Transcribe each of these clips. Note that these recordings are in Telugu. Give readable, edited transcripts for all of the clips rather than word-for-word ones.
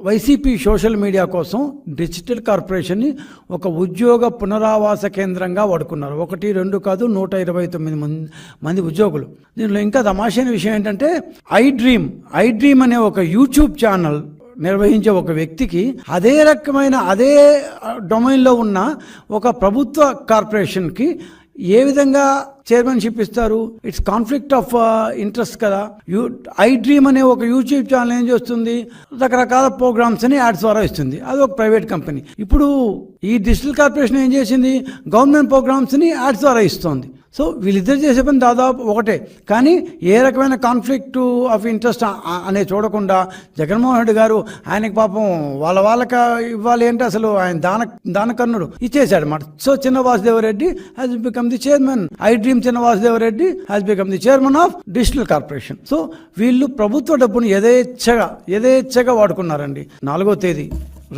వైసీపీ సోషల్ మీడియా కోసం డిజిటల్ కార్పొరేషన్ని ఒక ఉద్యోగ పునరావాస కేంద్రంగా వాడుకున్నారు. 1, 2 కాదు, 129 మంది ఉద్యోగులు. దీనిలో ఇంకా తమాషైన విషయం ఏంటంటే ఐ డ్రీమ్ అనే ఒక యూట్యూబ్ ఛానల్ నిర్వహించే ఒక వ్యక్తికి అదే రకమైన అదే డొమైన్లో ఉన్న ఒక ప్రభుత్వ కార్పొరేషన్కి ఏ విధంగా చైర్మన్షిప్ ఇస్తారు? ఇట్స్ కాన్ఫ్లిక్ట్ ఆఫ్ ఇంట్రెస్ట్ కదా. ఐ డ్రీమ్ అనే ఒక యూట్యూబ్ ఛానల్ ఏం చేస్తుంది? రకరకాల ప్రోగ్రామ్స్ని యాడ్స్ ద్వారా ఇస్తుంది. అది ఒక ప్రైవేట్ కంపెనీ. ఇప్పుడు ఈ డిజిటల్ కార్పొరేషన్ ఏం చేసింది? గవర్నమెంట్ ప్రోగ్రామ్స్ని యాడ్స్ ద్వారా ఇస్తుంది. సో వీళ్ళిద్దరు చేసే పని దాదాపు ఒకటే, కానీ ఏ రకమైన కాన్ఫ్లిక్ట్ ఆఫ్ ఇంట్రెస్ట్ అనే చూడకుండా జగన్మోహన్ రెడ్డి గారు ఆయనకి పాపం వాళ్ళకి ఇవ్వాలి అంటే అసలు ఆయన దానకర్ణుడు ఇచ్చేసాడు అన్నమాట. So Chinna Vasudevareddy has become the chairman. I dream Chinna Vasudevareddy has become the chairman of digital corporation. So వీళ్ళు ప్రభుత్వ డబ్బును యథేచ్ఛగా వాడుకున్నారండి. 4వ తేదీ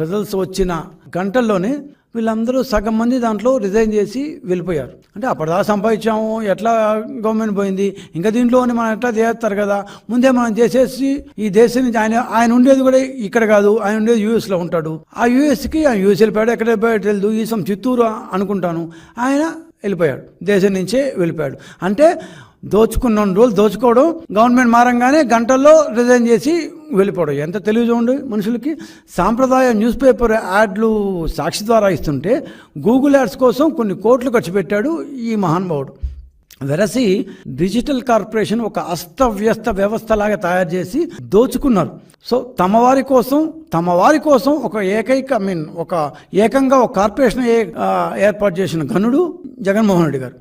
రిజల్ట్స్ వచ్చిన గంటల్లోనే వీళ్ళందరూ సగం మంది దాంట్లో రిజైన్ చేసి వెళ్ళిపోయారు. అంటే అప్పటిదా సంపాదించాము, ఎట్లా గవర్నమెంట్ పోయింది, ఇంకా దీంట్లోనే మనం ఎట్లా చేస్తారు కదా, ముందే మనం చేసేసి ఈ దేశం నుంచి ఆయన ఉండేది కూడా ఇక్కడ కాదు, ఆయన ఉండేది యూఎస్లో ఉంటాడు. ఆ యూఎస్కి ఆయన యూఎస్ వెళ్ళిపోయాడు, ఎక్కడ వెళ్ళిపోయాడు తెలియదు, ఈ చిత్తూరు అనుకుంటాను. ఆయన వెళ్ళిపోయాడు, దేశం నుంచే వెళ్ళిపోయాడు. అంటే దోచుకున్న రోజులు దోచుకోవడం, గవర్నమెంట్ మారంగానే గంటల్లో రిజైన్ చేసి వెళ్ళిపోవడం. ఎంత తెలివి చూడండి మనుషులకి. సాంప్రదాయ న్యూస్ పేపర్ యాడ్లు సాక్షి ద్వారా ఇస్తుంటే గూగుల్ యాడ్స్ కోసం కొన్ని కోట్లు ఖర్చు పెట్టాడు ఈ మహానుభావుడు. వెరసి డిజిటల్ కార్పొరేషన్ ఒక అస్తవ్యస్త వ్యవస్థలాగా తయారు చేసి దోచుకున్నారు. సో తమ వారి కోసం ఒక ఏకంగా ఒక కార్పొరేషన్ ఏర్పాటు చేసిన ఘనుడు జగన్మోహన్ రెడ్డి గారు.